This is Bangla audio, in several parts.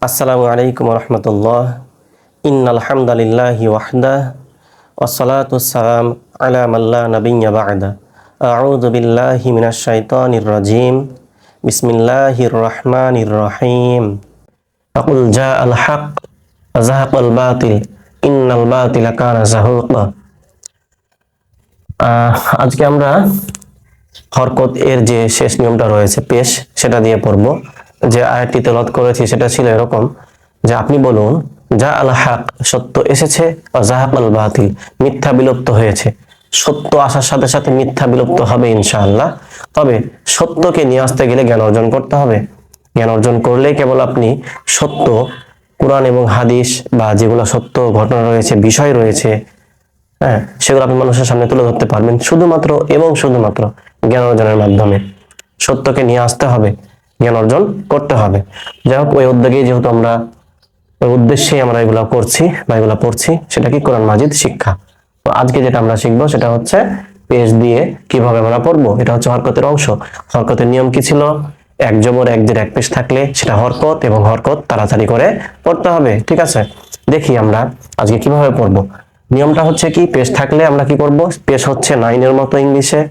আসসালামু আলাইকুম রহমতুল্লাহ। ইন্নাল হামদালিল্লাহি ওয়াহদা ওয়াসসালাতু ওয়াসসালাম আলা মাল্লা নাবিয়্যা বা'দা। আউযু বিল্লাহি মিনাশ শাইতানির রাজীম। বিসমিল্লাহির রহমানির রহিম। আকুল জাআল হক ওয়া যাহাকাল বাতিল ইন্নাল বাতিলা কানা যাহুকা। আজকে আমরা হরকত এর যে শেষ নিয়মটা রয়েছে পেশ, সেটা দিয়ে পড়ব। যে আয়াতটি তেলাওয়াত করেছি সেটা ছিল এরকম যে আপনি বলুন যা আল হক, সত্য এসেছে, ও জাহাকাল বাতিল, মিথ্যা বিলুপ্ত হয়েছে। সত্য আসার সাথে সাথে মিথ্যা বিলুপ্ত হবে ইনশাআল্লাহ। তবে সত্যকে নিয়ে আসতে গেলে জ্ঞান অর্জন করতে হবে। জ্ঞান অর্জন করলেই কেবল আপনি সত্য, কোরআন এবং হাদিস বা যেগুলো সত্য ঘটনা রয়েছে, বিষয় রয়েছে, সেগুলো আপনি মানুষের সামনে তুলে ধরতে পারবেন শুধুমাত্র এবং শুধুমাত্র জ্ঞান অর্জনের মাধ্যমে। সত্যকে নিয়ে আসতে হবে, জ্ঞান অর্জন করতে হবে। যাই হোক, ওই উদ্যোগেই যেহেতু আমরা ওই উদ্দেশ্যেই আমরা এগুলো করছি বা এগুলো পড়ছি, সেটা কি কোরআন মাজিদ শিক্ষা। তো আজকে যেটা আমরা শিখবো সেটা হচ্ছে পেশ দিয়ে কিভাবে আমরা পড়বো। এটা হচ্ছে হরকতের অংশ। হরকতের নিয়ম কি ছিল? এক জবর এক জের এক পেশ থাকলে সেটা হরকত, এবং হরকত তাড়াতাড়ি করে পড়তে হবে। ঠিক আছে, দেখি আমরা আজকে কিভাবে পড়বো। নিয়মটা হচ্ছে কি, পেশ থাকলে আমরা কি করব, পেশ হচ্ছে নাইনের মতো ইংলিশে।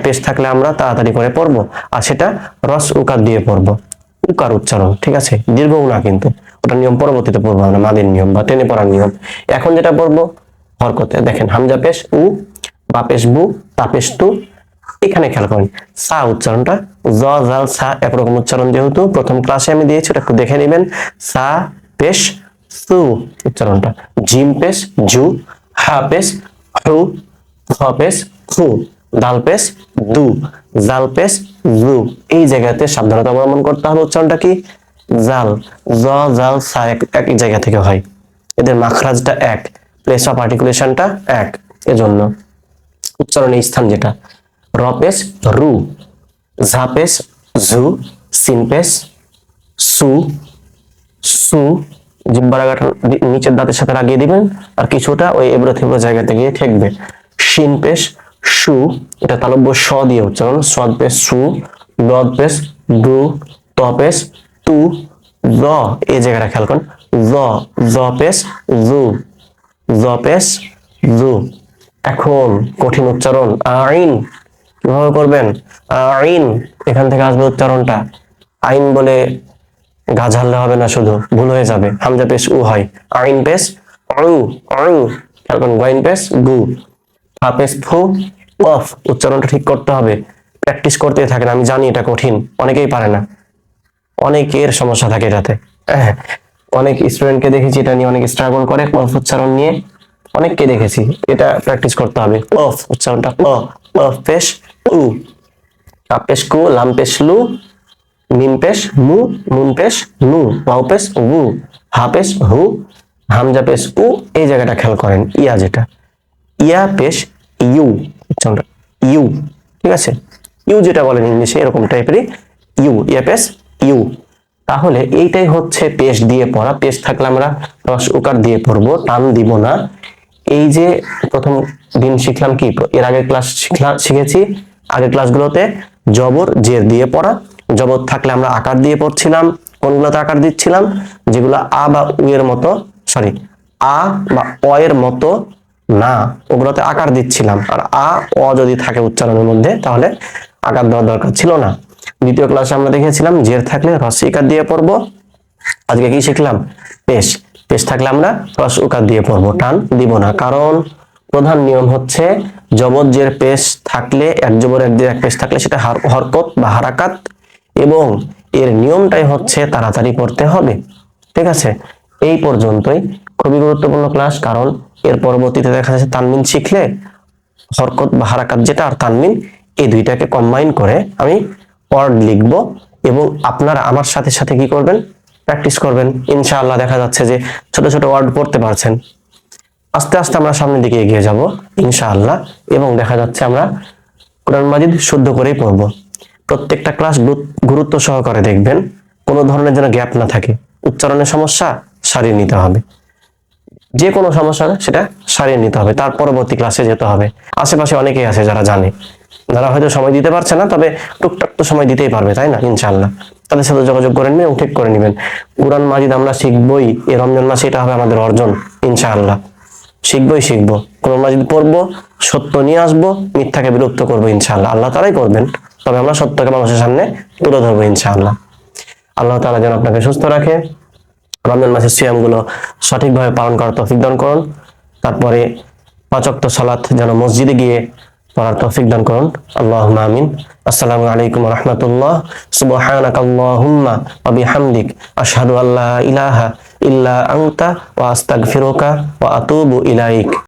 পেশ থাকলে আমরা তাড়াতাড়ি করে পড়বো, আর সেটা রস উকার দিয়ে পড়বো। উকার উচ্চারণ, ঠিক আছে, দীর্ঘ না, কিন্তু ওটা নিয়ম পরবর্তীতে পড়বো আমরা, মাদের নিয়ম বা টেনে পড়ার নিয়ম। এখন যেটা পড়বো হরকতে, দেখেন হামজা পেশ উ, বা পেশ বু, তা পেশ তু। এখানে খেয়াল করেন সা উচ্চারণটা, জ জাল সা একরকম উচ্চারণ, যেহেতু প্রথম ক্লাসে আমি দিয়েছি, ওটা একটু দেখে নেবেন। সা পেশ সু উচ্চারণটা, জিম পেশ জু, হা পেশ হু, খ পেশ খু, দাল পেশ দু, জাল পেশ জু। এই জায়গাতে সাবধানতা অবলম্বন করতে হবে। উচ্চারণটা কি, জাল, জ জাল সা এক জায়গা থেকে হয়, এদের মাখরাজটা এক, প্লেস অফ আর্টিকুলেশনটা এক। এজন্য উচ্চারণের স্থান যেটা, র পেশ রু, ঝা পেশ ঝু, সিন পেশ সু, সু, জিহ্বার আগাটা নিচের দাঁতের সাথে লাগিয়ে দিবেন, আর কিছুটা ওই এবড়ো থেবড়ো জায়গাতে গিয়ে ঠেকবে। শিন পেশ সু, এটা তালব্য স দিয়ে উচ্চারণ, সদ পেশ সু, দদ পেশ দু, ত পেশ তু, জ এই জায়গাটা খেয়াল করুন, জ, জ পেশ জু, জ পেশ জু। এখন কঠিন উচ্চারণ আইন, কিভাবে করবেন? আইন, এখান থেকে আসবে উচ্চারণটা। আইন বলে গা ঝাললে হবে না, শুধু ভুল হয়ে যাবে। হামজা পেশ উ হয়, আইন পেশ অউ, অউ, এখন গাইন পেশ গু, ফা পেশ ফু, অফ। উচ্চারণটা ঠিক করতে হবে, প্র্যাকটিস করতে থাকেন। আমি জানি এটা কঠিন, অনেকেই পারে না, অনেকের সমস্যা থাকে এটাতে। অনেক স্টুডেন্টকে দেখেছি এটা নিয়ে অনেক স্ট্রাগল করে, অফ উচ্চারণ নিয়ে অনেককে দেখেছি। এটা প্র্যাকটিস করতে হবে। অফ উচ্চারণটা অফ পেশ উ, কা পেশ কু, লাম পেশ লু, মিম পেশ মু, নুন পেশ নু, ওয়াও পেশ উ, হা পেশ হু, হামজা পেশ উ। এই জায়গাটা খেয়াল করেন, ইয়া যেটা, ইয়া পেশ ইউ উচ্চারণটা, ইউ, ঠিক আছে। ইউ যেটা বলেন ইংলিশে, এরকম টাইপেরই ইউ, ইয়া পেশ ইউ। তাহলে এইটাই হচ্ছে পেশ দিয়ে পড়া। পেশ থাকলে আমরা রস উকার দিয়ে পড়বো, টান দিব না। এই যে প্রথম দিন শিখলাম কি, এর আগের ক্লাস শিখেছি, আগের ক্লাসগুলোতে জবর জের দিয়ে পড়া। জবর থাকলে আমরা আকার দিয়ে পড়ছিলাম। কোনগুলোতে আকার দিচ্ছিলাম? যেগুলো আ বা উ এর মতো, সরি, আ বা অ এর মতো না, ওগুলোতে আকার দিচ্ছিলাম। আর আ অ যদি থাকে উচ্চারণের মধ্যে, তাহলে আকার দেওয়ার দরকার ছিল না। দ্বিতীয় ক্লাসে আমরা দেখেছিলাম জের থাকলে রস ইকার দিয়ে পড়বো। আজকে কি শিখলাম? পেশ। পেশ থাকলে আমরা রস উকার দিয়ে পড়বো, টান দিব না। কারণ প্রধান নিয়ম হচ্ছে জবর জের পেশ থাকলে, এক জবর এক জের এক পেশ থাকলে সেটা হরকত বা হারাকাত, এবং এর নিয়মটাই হচ্ছে তাড়াতাড়ি পড়তে হবে। ঠিক আছে, এই পর্যন্তই। খুবই গুরুত্বপূর্ণ ক্লাস, কারণ এর পরবর্তীতে দেখা যাচ্ছে তানমিন শিখলে হরকত বা হারাকাত যেটা আর তানমিন, এই দুইটাকে কম্বাইন করে আমি ওয়ার্ড লিখব, এবং আপনারা আমার সাথে সাথে কি করবেন? প্র্যাকটিস করবেন। ইনশাআল্লাহ দেখা যাচ্ছে যে ছোট ছোট ওয়ার্ড পড়তে পারছেন। আস্তে আস্তে আমরা সামনের দিকে এগিয়ে যাব ইনশাআল্লাহ, এবং দেখা যাচ্ছে আমরা কোরআন মাজিদ শুদ্ধ করেই পড়ব। প্রত্যেকটা ক্লাস গুরুত্ব সহকারে দেখবেন, কোনো ধরনের যেন গ্যাপ না থাকে। উচ্চারণের সমস্যা সারিয়ে নিতে হবে, যে কোনো সমস্যা সেটা সারিয়ে নিতে হবে, তার পরবর্তী ক্লাসে যেতে হবে। আশেপাশে অনেকেই আছে যারা জানে, যারা হয়তো সময় দিতে পারছে না, তবে টুকটাক তো সময় দিতেই পারবে, তাই না? ইনশাআল্লাহ তাদের সাথে যোগাযোগ করে নিবেন এবং ঠিক করে নেবেন। কোরআন মাজিদ আমরা শিখবই এই রমজান মাসে, এটা হবে আমাদের অর্জন ইনশাআল্লাহ। শিখবো, কোরআন মাজিদ পড়বো, সত্য নিয়ে আসবো, মিথ্যাকে বিলুপ্ত করবো ইনশাআল্লাহ। আল্লাহ তাআলাই করবেন, তবে আমরা সত্যকে মানুষের সামনে তুলে ধরবো ইনশাআল্লাহ। আল্লাহ তাআলা যেন আপনাকে সুস্থ রাখে, রমজান মাসের সিয়ামগুলো সঠিকভাবে পালন করার তৌফিক দান করুন। তারপরে 5 ওয়াক্ত সালাত যেন মসজিদে গিয়ে পড়ার তৌফিক দান করুন। আল্লাহুম্মা আমিন। আসসালামু আলাইকুম ওয়া রাহমাতুল্লাহ। সুবহানাকাল্লাহুম্মা ওয়া বিহামদিক আশহাদু আল্লা ইলাহা ইল্লা আনতা ওয়া আস্তাগফিরুকা ওয়া আতুবু ইলাইক।